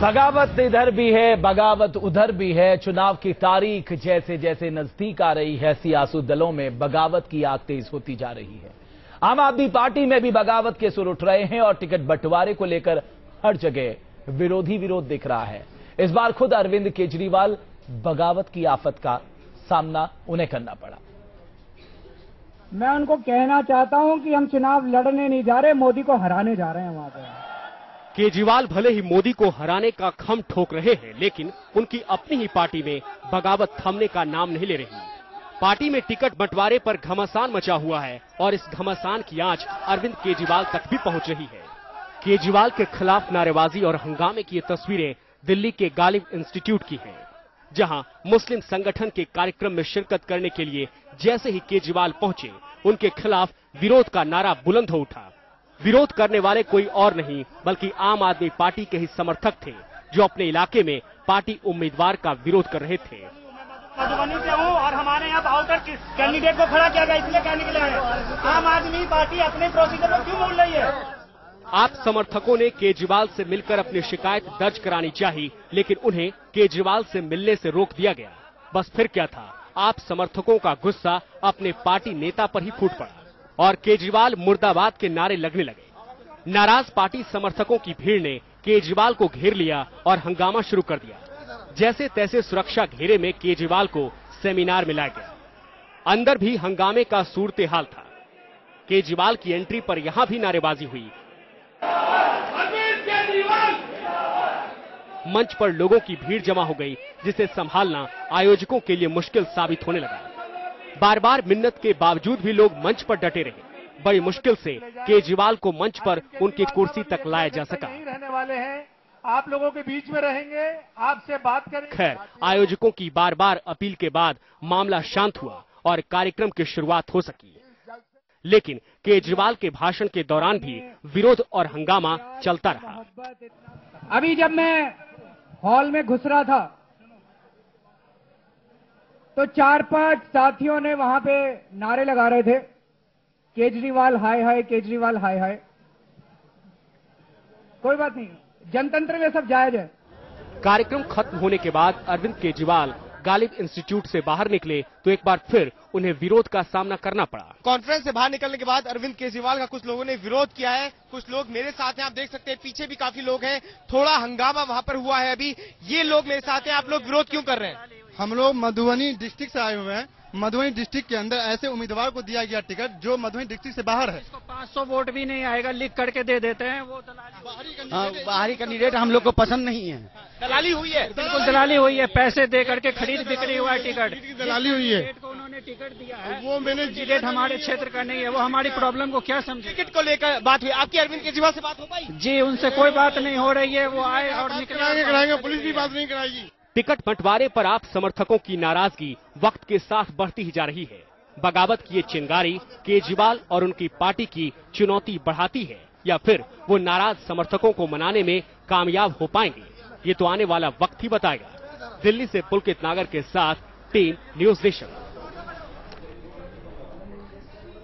बगावत इधर भी है, बगावत उधर भी है। चुनाव की तारीख जैसे जैसे नजदीक आ रही है, सियासी दलों में बगावत की आग तेज होती जा रही है। आम आदमी पार्टी में भी बगावत के सुर उठ रहे हैं और टिकट बंटवारे को लेकर हर जगह विरोध दिख रहा है। इस बार खुद अरविंद केजरीवाल बगावत की आफत का सामना उन्हें करना पड़ा। मैं उनको कहना चाहता हूं कि हम चुनाव लड़ने नहीं जा रहे, मोदी को हराने जा रहे हैं। वहां पर केजरीवाल भले ही मोदी को हराने का खम ठोक रहे हैं, लेकिन उनकी अपनी ही पार्टी में बगावत थमने का नाम नहीं ले रही। पार्टी में टिकट बंटवारे पर घमासान मचा हुआ है और इस घमासान की आंच अरविंद केजरीवाल तक भी पहुंच रही है। केजरीवाल के खिलाफ नारेबाजी और हंगामे की ये तस्वीरें दिल्ली के गालिब इंस्टीट्यूट की हैं, जहां मुस्लिम संगठन के कार्यक्रम में शिरकत करने के लिए जैसे ही केजरीवाल पहुंचे, उनके खिलाफ विरोध का नारा बुलंद हो उठा। विरोध करने वाले कोई और नहीं बल्कि आम आदमी पार्टी के ही समर्थक थे, जो अपने इलाके में पार्टी उम्मीदवार का विरोध कर रहे थे। मधुबनी से हूँ और हमारे यहाँ आउटर कैंडिडेट को खड़ा किया गया, इसलिए कहने के लिए आए। आम आदमी पार्टी अपने प्रोसीजर में क्यों बोल रही है? आप समर्थकों ने केजरीवाल से मिलकर अपनी शिकायत दर्ज करानी चाहिए, लेकिन उन्हें केजरीवाल से मिलने से रोक दिया गया। बस फिर क्या था, आप समर्थकों का गुस्सा अपने पार्टी नेता पर ही फूट पड़ा और केजरीवाल मुर्दाबाद के नारे लगने लगे। नाराज पार्टी समर्थकों की भीड़ ने केजरीवाल को घेर लिया और हंगामा शुरू कर दिया। जैसे तैसे सुरक्षा घेरे में केजरीवाल को सेमिनार में लाया गया। अंदर भी हंगामे का सूरत हाल था। केजरीवाल की एंट्री पर यहां भी नारेबाजी हुई। मंच पर लोगों की भीड़ जमा हो गई, जिसे संभालना आयोजकों के लिए मुश्किल साबित होने लगा। बार बार मिन्नत के बावजूद भी लोग मंच पर डटे रहे। बड़ी मुश्किल से केजरीवाल को मंच पर उनकी कुर्सी तक लाया जा सका। रहने वाले हैं, आप लोगों के बीच में रहेंगे, आपसे बात करेंगे। खैर, आयोजकों की बार बार अपील के बाद मामला शांत हुआ और कार्यक्रम की शुरुआत हो सकी। लेकिन केजरीवाल के भाषण के दौरान भी विरोध और हंगामा चलता रहा। अभी जब मैं हॉल में घुस रहा था तो 4-5 साथियों ने वहां पे नारे लगा रहे थे, केजरीवाल हाय हाय, केजरीवाल हाय हाय। कोई बात नहीं, जनतंत्र में सब जायज है। कार्यक्रम खत्म होने के बाद अरविंद केजरीवाल गालिब इंस्टीट्यूट से बाहर निकले तो एक बार फिर उन्हें विरोध का सामना करना पड़ा। कॉन्फ्रेंस से बाहर निकलने के बाद अरविंद केजरीवाल का कुछ लोगों ने विरोध किया है। कुछ लोग मेरे साथ हैं, आप देख सकते हैं पीछे भी काफी लोग हैं। थोड़ा हंगामा वहां पर हुआ है। अभी ये लोग मेरे साथ हैं। आप लोग विरोध क्यों कर रहे हैं? हम लोग मधुबनी डिस्ट्रिक्ट से आए हुए हैं। मधुबनी डिस्ट्रिक्ट के अंदर ऐसे उम्मीदवार को दिया गया टिकट जो मधुबनी डिस्ट्रिक्ट से बाहर है। 500 वोट भी नहीं आएगा, लिख करके दे देते हैं। वो बाहरी कैंडिडेट हम लोग को पसंद नहीं है। दलाली हुई है, बिल्कुल दलाली हुई है। पैसे दे करके खरीद बिक्री हुआ है टिकट। दलाली हुई है। उन्होंने टिकट दिया है, वो मैंने कैंडिडेट हमारे क्षेत्र का नहीं है। वो हमारी प्रॉब्लम को क्या समझे? टिकट को लेकर बात हुई, आपकी अरविंद केजरीवाल से बात हो पाई? जी, उनसे कोई बात नहीं हो रही है। वो आए और कराएंगे, पुलिस भी बात नहीं कराएगी। टिकट बंटवारे पर आप समर्थकों की नाराजगी वक्त के साथ बढ़ती ही जा रही है। बगावत की ये चिंगारी केजरीवाल और उनकी पार्टी की चुनौती बढ़ाती है या फिर वो नाराज समर्थकों को मनाने में कामयाब हो पाएंगे, ये तो आने वाला वक्त ही बताएगा। दिल्ली से पुलकित नागर के साथ टीम न्यूज नेशन।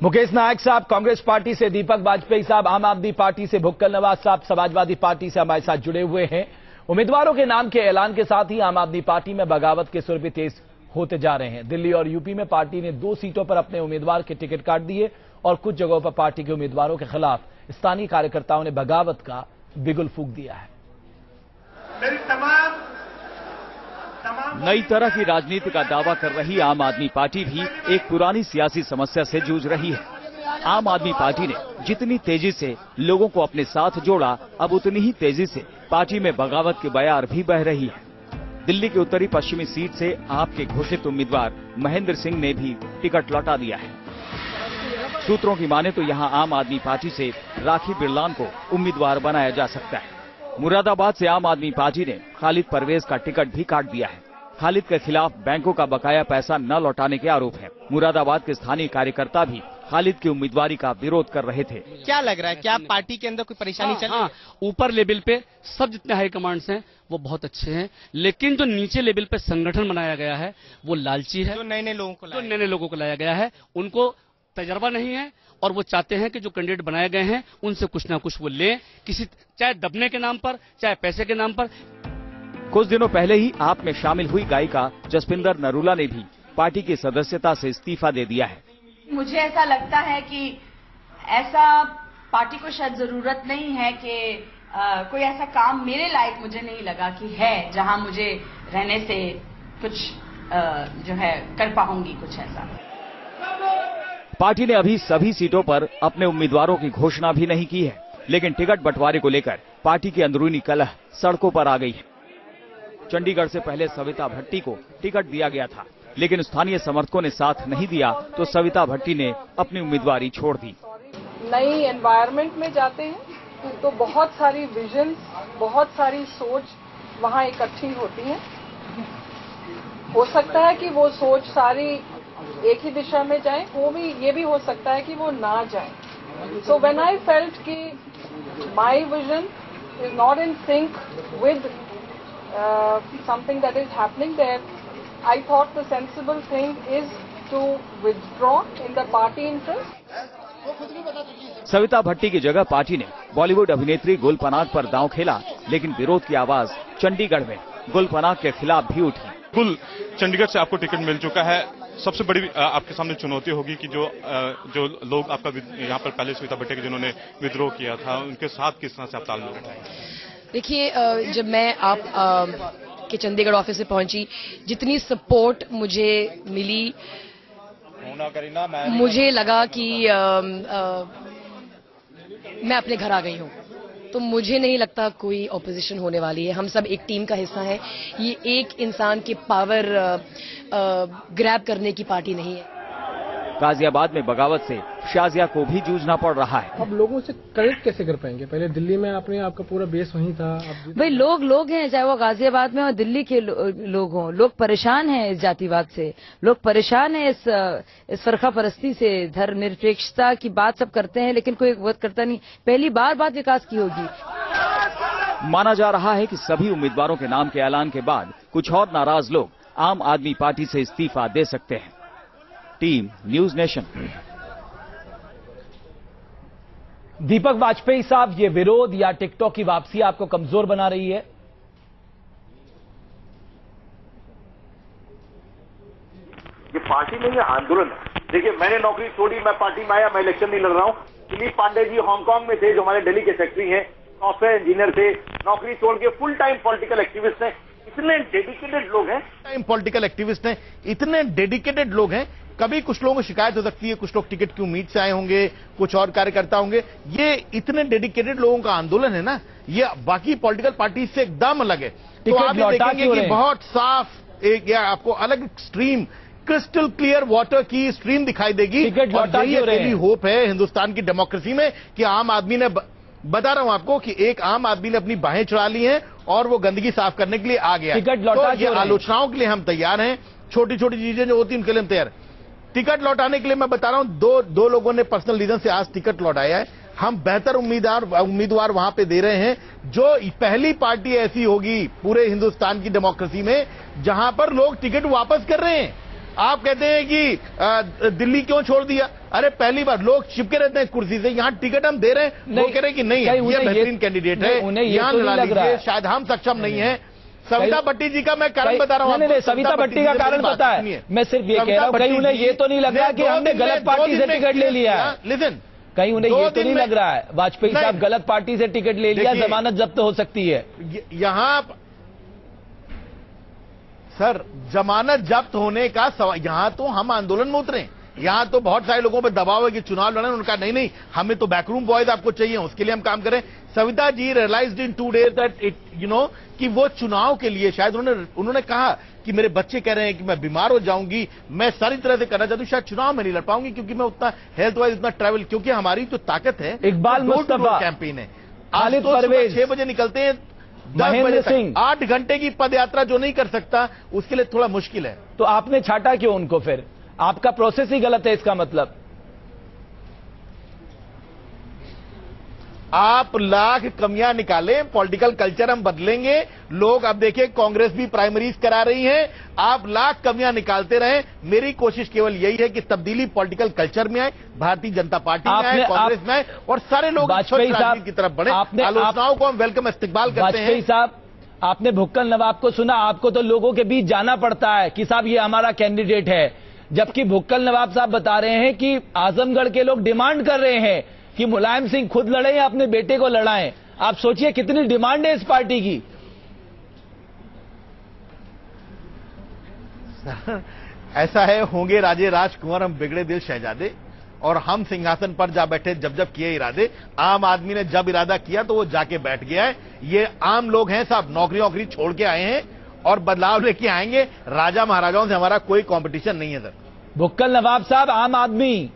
मुकेश नायक साहब कांग्रेस पार्टी से, दीपक वाजपेयी साहब आम आदमी पार्टी से, भुक्कल नवाज साहब समाजवादी पार्टी से हमारे साथ जुड़े हुए हैं। उम्मीदवारों के नाम के ऐलान के साथ ही आम आदमी पार्टी में बगावत के सुर भी तेज होते जा रहे हैं। दिल्ली और यूपी में पार्टी ने 2 सीटों पर अपने उम्मीदवार के टिकट काट दिए और कुछ जगहों पर पार्टी के उम्मीदवारों के खिलाफ स्थानीय कार्यकर्ताओं ने बगावत का बिगुल फूंक दिया है। नई तरह की राजनीति का दावा कर रही आम आदमी पार्टी भी एक पुरानी सियासी समस्या से जूझ रही है। आम आदमी पार्टी ने जितनी तेजी से लोगों को अपने साथ जोड़ा, अब उतनी ही तेजी से पार्टी में बगावत की बयार भी बह रही है। दिल्ली की उत्तरी पश्चिमी सीट से आप के घोषित उम्मीदवार महेंद्र सिंह ने भी टिकट लौटा दिया है। सूत्रों की माने तो यहां आम आदमी पार्टी से राखी बिरलान को उम्मीदवार बनाया जा सकता है। मुरादाबाद से आम आदमी पार्टी ने खालिद परवेज का टिकट भी काट दिया है। खालिद के खिलाफ बैंकों का बकाया पैसा न लौटाने के आरोप है। मुरादाबाद के स्थानीय कार्यकर्ता भी खालिद की उम्मीदवारी का विरोध कर रहे थे। क्या लग रहा है, क्या पार्टी के अंदर कोई परेशानी चल रही है? ऊपर लेवल पे सब जितने हाई कमांड्स हैं वो बहुत अच्छे हैं, लेकिन जो नीचे लेवल पे संगठन बनाया गया है वो लालची है। जो नए लोगों को लाया गया है, उनको तजर्बा नहीं है और वो चाहते हैं कि जो कैंडिडेट बनाए गए हैं उनसे कुछ ना कुछ वो लें, किसी चाहे दबने के नाम पर, चाहे पैसे के नाम पर। कुछ दिनों पहले ही आप में शामिल हुई गायिका जसपिंदर नरूला ने भी पार्टी की सदस्यता से इस्तीफा दे दिया है। मुझे ऐसा लगता है कि ऐसा पार्टी को शायद जरूरत नहीं है कि कोई ऐसा काम मेरे लायक मुझे नहीं लगा कि है जहां मुझे रहने से कुछ जो है कर पाऊंगी कुछ ऐसा। पार्टी ने अभी सभी सीटों पर अपने उम्मीदवारों की घोषणा भी नहीं की है, लेकिन टिकट बंटवारे को लेकर पार्टी की अंदरूनी कलह सड़कों पर आ गई है। चंडीगढ़ से पहले सविता भट्टी को टिकट दिया गया था, लेकिन स्थानीय समर्थकों ने साथ नहीं दिया तो सविता भट्टी ने अपनी उम्मीदवारी छोड़ दी। नई एनवायरनमेंट में जाते हैं तो बहुत सारी विजन, बहुत सारी सोच वहाँ इकट्ठी होती है। हो सकता है कि वो सोच सारी एक ही दिशा में जाए, ये भी हो सकता है कि वो ना जाए। सो व्हेन आई फेल्ट कि my vision is not in sync with something that is happening there, I thought the sensible thing is to withdraw in the party interest. Savita Bhatti की जगह पार्टी ने बॉलीवुड अभिनेत्री गुल पनाग पर दांव खेला, लेकिन विरोध की आवाज चंडीगढ़ में गुल पनाग के खिलाफ भी उठी। गुल, चंडीगढ़ से आपको टिकट मिल चुका है, सबसे बड़ी आपके सामने चुनौती होगी कि जो लोग आपका यहाँ पर पहले सविता भट्टी के जिन्होंने विद्रोह किया था, उनके साथ किस तरह से आप तालमेल बैठाएंगे? देखिए, जब मैं आप के चंडीगढ़ ऑफिस से पहुंची, जितनी सपोर्ट मुझे मिली, मुझे लगा कि मैं अपने घर आ गई हूं। तो मुझे नहीं लगता कोई ऑपोजिशन होने वाली है। हम सब एक टीम का हिस्सा है। ये एक इंसान की पावर ग्रैब करने की पार्टी नहीं है। गाजियाबाद में बगावत से शाजिया को भी जूझना पड़ रहा है। अब लोगों से कनेक्ट कैसे कर पाएंगे? पहले दिल्ली में आपका पूरा बेस वहीं था। भाई लोग हैं, चाहे वो गाजियाबाद में और दिल्ली के लोग हों, लोग परेशान हैं इस जातिवाद से, लोग परेशान हैं इस फरका परस्ती से। धर्मनिरपेक्षता की बात सब करते हैं, लेकिन कोई वक्त करता नहीं। पहली बार बात विकास की होगी। माना जा रहा है कि सभी उम्मीदवारों के नाम के ऐलान के बाद कुछ और नाराज लोग आम आदमी पार्टी से इस्तीफा दे सकते हैं। Team news nation. Deepak Vajpayee साहब, ये विरोध या टिकटॉक की वापसी आपको कमजोर बना रही है? ये पार्टी नहीं है, आंदोलन। देखिए, मैंने नौकरी छोड़ी, मैं पार्टी में आया, मैं इलेक्शन नहीं लड़ रहा हूं। दिलीप पांडे जी हांगकांग में थे, जो हमारे दिल्ली के सेक्रेटरी हैं, सॉफ्टवेयर इंजीनियर थे, नौकरी छोड़ के फुल टाइम पॉलिटिकल एक्टिविस्ट हैं। इतने डेडिकेटेड लोग हैं, टाइम पॉलिटिकल एक्टिविस्ट हैं, इतने डेडिकेटेड लोग हैं। कभी कुछ लोगों को शिकायत हो सकती है, कुछ लोग टिकट की उम्मीद से आए होंगे, कुछ और कार्यकर्ता होंगे। ये इतने डेडिकेटेड लोगों का आंदोलन है ना, ये बाकी पॉलिटिकल पार्टी से एकदम अलग है। तो आप ये देखेंगे कि बहुत साफ एक या आपको अलग स्ट्रीम, क्रिस्टल क्लियर वाटर की स्ट्रीम दिखाई देगी। और यही होप है हिंदुस्तान की डेमोक्रेसी में कि आम आदमी ने, बता रहा हूं आपको कि एक आम आदमी ने अपनी बाहें चढ़ा ली हैं और वो गंदगी साफ करने के लिए आ गया। तो ये आलोचनाओं के लिए हम तैयार हैं, छोटी छोटी चीजें जो होती हैं उनके लिए हम तैयार। टिकट लौटाने के लिए मैं बता रहा हूं, दो लोगों ने पर्सनल रीजन से आज टिकट लौटाया है। हम बेहतर उम्मीदवार वहां पे दे रहे हैं, जो पहली पार्टी ऐसी होगी पूरे हिंदुस्तान की डेमोक्रेसी में जहां पर लोग टिकट वापस कर रहे हैं। आप कहते हैं कि दिल्ली क्यों छोड़ दिया? अरे पहली बार लोग चिपके रहते हैं कुर्सी से, यहाँ टिकट हम दे रहे हैं, वो कह रहे हैं कि नहीं ये बेहतरीन कैंडिडेट है, यहाँ लड़ा लीजिए, शायद हम सक्षम नहीं है। सविता भट्टी जी का मैं कारण बता रहा हूँ। नहीं, सविता भट्टी का कारण पता है, मैं सिर्फ ये कह रहा हूँ, कहीं उन्हें ये तो नहीं लग रहा कि हमने गलत पार्टी से टिकट ले लिया है। लिसन, कहीं उन्हें ये तो नहीं लग रहा है वाजपेयी साहब गलत पार्टी से टिकट ले लिया, जमानत जब्त हो सकती है। यहाँ सर जमानत जब्त होने का सवाल, यहां तो हम आंदोलन में उतरे। यहां तो बहुत सारे लोगों पर दबाव है कि चुनाव लड़ना, उनका नहीं, हमें तो बैकरूम बॉयज आपको चाहिए, उसके लिए हम काम करें। Savita ji realized in 2 days that it कि वो चुनाव के लिए शायद उन्होंने कहा कि मेरे बच्चे कह रहे हैं कि मैं बीमार हो जाऊंगी, मैं सारी तरह से करना चाहती हूँ, शायद चुनाव में नहीं लड़ पाऊंगी क्योंकि मैं उतना हेल्थ वाइज उतना ट्रैवल, क्योंकि हमारी जो ताकत है इकबाल मुस्तफा कैंपेन है। खालिद परवेज 6 बजे निकलते हैं, 10 बजे तक 8 घंटे की पद यात्रा जो नहीं कर सकता उसके लिए थोड़ा मुश्किल है। तो आपने छाटा क्यों उनको? फिर आपका प्रोसेस ही गलत है इसका मतलब। आप लाख कमियां निकालें, पॉलिटिकल कल्चर हम बदलेंगे। लोग अब देखिए कांग्रेस भी प्राइमरीज करा रही है, आप लाख कमियां निकालते रहें। मेरी कोशिश केवल यही है कि तब्दीली पॉलिटिकल कल्चर में आए, भारतीय जनता पार्टी में आए, कांग्रेस में आए और सारे लोग वाजपेयी साहब की तरफ बढ़े। आलोचनाओं को हम वेलकम इस्तेमाल करते हैं। वाजपेयी साहब, आपने भुक्कल नवाब को सुना, आपको तो लोगों के बीच जाना पड़ता है कि साहब ये हमारा कैंडिडेट है, जबकि भुक्कल नवाब साहब बता रहे हैं कि आजमगढ़ के लोग डिमांड कर रहे हैं कि मुलायम सिंह खुद लड़े या अपने बेटे को लड़ाएं। आप सोचिए कितनी डिमांड है इस पार्टी की। ऐसा है, होंगे राजे राजकुंवर हम बिगड़े दिल शहजादे, और हम सिंहासन पर जा बैठे जब जब किए इरादे। आम आदमी ने जब इरादा किया तो वो जाके बैठ गया है। ये आम लोग हैं साहब, नौकरी वोकरी छोड़ के आए हैं और बदलाव लेके आएंगे। राजा महाराजाओं से हमारा कोई कंपटीशन नहीं है सर। भुक्कल नवाब साहब, आम आदमी,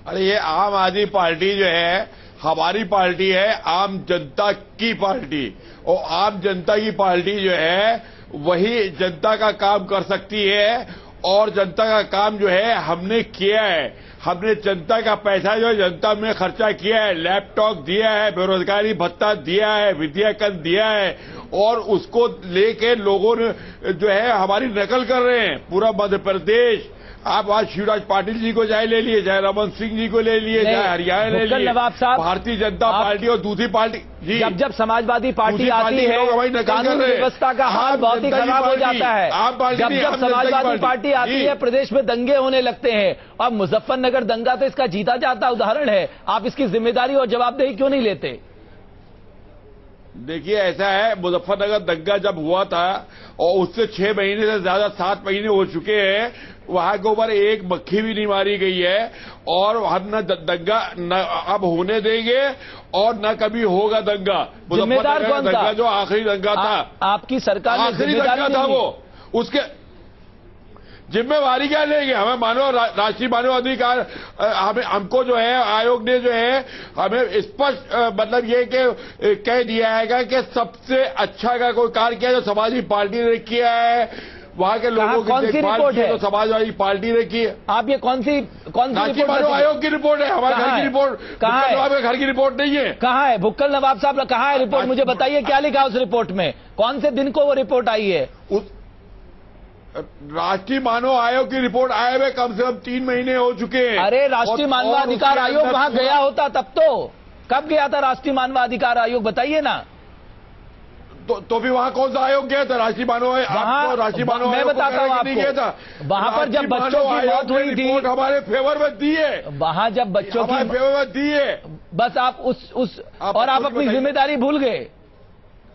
अरे ये आम आदमी पार्टी जो है हमारी पार्टी है, आम जनता की पार्टी, और आम जनता की पार्टी जो है वही जनता का काम कर सकती है। और जनता का काम जो है हमने किया है, हमने जनता का पैसा जो है जनता में खर्चा किया है, लैपटॉप दिया है, बेरोजगारी भत्ता दिया है, विद्याकन दिया है, और उसको लेके लोगों ने जो है हमारी नकल कर रहे हैं। पूरा मध्य प्रदेश, आप आज शिवराज पाटिल जी को चाहे ले लिए, चाहे रमन सिंह जी को ले लिए, चाहे हरियाणा ले लिए, नवाब साहब, भारतीय जनता पार्टी और दूसरी पार्टी जी, जब समाजवादी पार्टी आती है कानून व्यवस्था का हाल बहुत ही खराब हो जाता है। जब समाजवादी पार्टी आती है प्रदेश में दंगे होने लगते हैं, और मुजफ्फरनगर दंगा तो इसका जीता जाता उदाहरण है। आप इसकी जिम्मेदारी और जवाबदेही क्यों नहीं लेते? देखिए ऐसा है, मुजफ्फरनगर दंगा जब हुआ था और उससे 6 महीने से ज्यादा 7 महीने हो चुके हैं, वहां के ऊपर एक मक्खी भी नहीं मारी गई है, और हम न दंगा न अब होने देंगे और न कभी होगा दंगा। जिम्मेदार कौन था? दंगा जो आखिरी दंगा था, आपकी सरकार ने आखिरी दंगा था वो, उसके जिम्मेवारी क्या लेंगे? हमें मानव राष्ट्रीय मानव अधिकार हमें हमको जो है आयोग ने जो है हमें स्पष्ट मतलब ये कि कह दिया है कि सबसे अच्छा का कोई कार्य किया जो समाजवादी पार्टी ने किया है, वहां के लोगों की देखभाल की तो समाजवादी पार्टी ने की है। आप ये कौन सी राष्ट्रीय मानव आयोग की रिपोर्ट है, हमारे घर की रिपोर्ट कहाँ है? घर की रिपोट नहीं है। कहाँ है भुक्कल नवाब साहब, कहाँ है रिपोर्ट? मुझे बताइए क्या लिखा उस रिपोर्ट में, कौन से दिन को वो रिपोर्ट आई है? राष्ट्रीय मानव आयोग की रिपोर्ट आए हुए कम से कम 3 महीने हो चुके हैं। अरे राष्ट्रीय मानवाधिकार आयोग वहां गया होता तब तो, कब गया था राष्ट्रीय मानवाधिकार आयोग बताइए ना? तो भी वहां कौन सा आयोग गया था? राष्ट्रीय मानव आयोग मैं बताता हूँ आपको, वहां पर जब बच्चों की मौत हुई थी हमारे फेवर में दी है, वहां जब बच्चों की फेवर में दी है, बस आप उस और आप अपनी जिम्मेदारी भूल गए,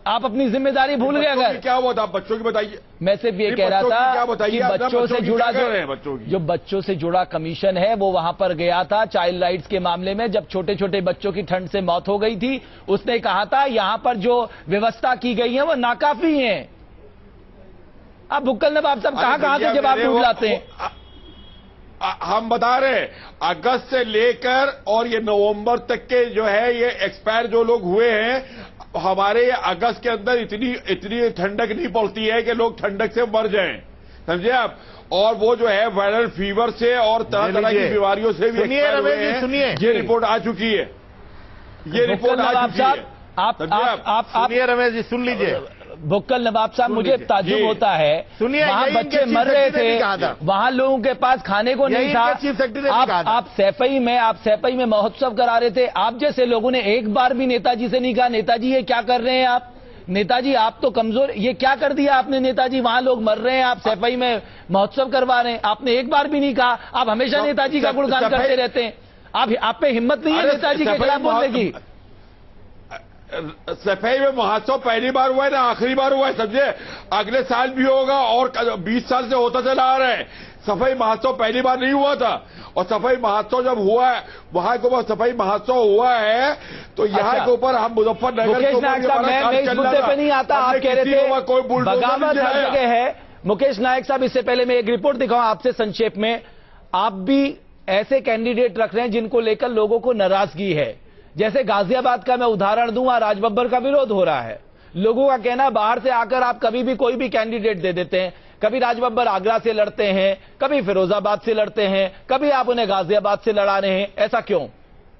आप अपनी जिम्मेदारी भूल गए। अगर क्या हुआ था बच्चों की बताइए। मैं सिर्फ ये कह रहा था कि बच्चों से जुड़ा जो बच्चों से जुड़ा कमीशन है वो वहां पर गया था चाइल्ड राइट्स के मामले में, जब छोटे छोटे बच्चों की ठंड से मौत हो गई थी, उसने कहा था यहां पर जो व्यवस्था की गई है वो नाकाफी है। आप भुक्कल नवाब साहब कहां से जवाब ढूंढ लाते हैं? हम बता रहे हैं अगस्त से लेकर और ये नवंबर तक के जो है ये एक्सपायर जो लोग हुए हैं, हमारे अगस्त के अंदर इतनी ठंडक नहीं पड़ती है कि लोग ठंडक से मर जाएं, समझे आप? और वो जो है वायरल फीवर से और तरह तरह की बीमारियों से भी सुनिए, ये रिपोर्ट आ चुकी है, ये रिपोर्ट आ चुकी है। आप रमेश जी सुन लीजिए। भुक्कल नवाब साहब, मुझे ताज्जुब होता है, वहां बच्चे मर रहे थे, वहां लोगों के पास खाने को नहीं था। आप सैफई में महोत्सव करा रहे थे, आप जैसे लोगों ने एक बार भी नेताजी से नहीं कहा नेताजी ये क्या कर रहे हैं आप, नेताजी आप तो कमजोर, ये क्या कर दिया आपने नेताजी? वहां लोग मर रहे हैं, आप सैफई में महोत्सव करवा रहे हैं, आपने एक बार भी नहीं कहा। आप हमेशा नेताजी का गुणगान करते रहते हैं, आप पे हिम्मत नहीं है नेताजी के खिलाफ बोलने की। सफाई में महोत्सव पहली बार हुआ है ना आखिरी बार हुआ है, समझे? अगले साल भी होगा और 20 साल से होता चला आ रहा है। सफाई महोत्सव पहली बार नहीं हुआ था, और सफाई महोत्सव जब हुआ है वहां के ऊपर सफाई महोत्सव हुआ है तो यहाँ के ऊपर हम मुजफ्फरनगर मैं इस मुद्दे पे नहीं आता, आप कह रहे थे बगावत हर जगह है। मुकेश नायक साहब, इससे पहले मैं एक रिपोर्ट दिखाऊं आपसे संक्षेप में, आप भी ऐसे कैंडिडेट रख रहे हैं जिनको लेकर लोगों को नाराजगी है। जैसे गाजियाबाद का मैं उदाहरण दूं, राज बब्बर का विरोध हो रहा है, लोगों का कहना बाहर से आकर आप कभी भी कोई भी कैंडिडेट दे देते हैं, कभी राज बब्बर आगरा से लड़ते हैं, कभी फिरोजाबाद से लड़ते हैं, कभी आप उन्हें गाजियाबाद से लड़ा रहे हैं, ऐसा क्यों?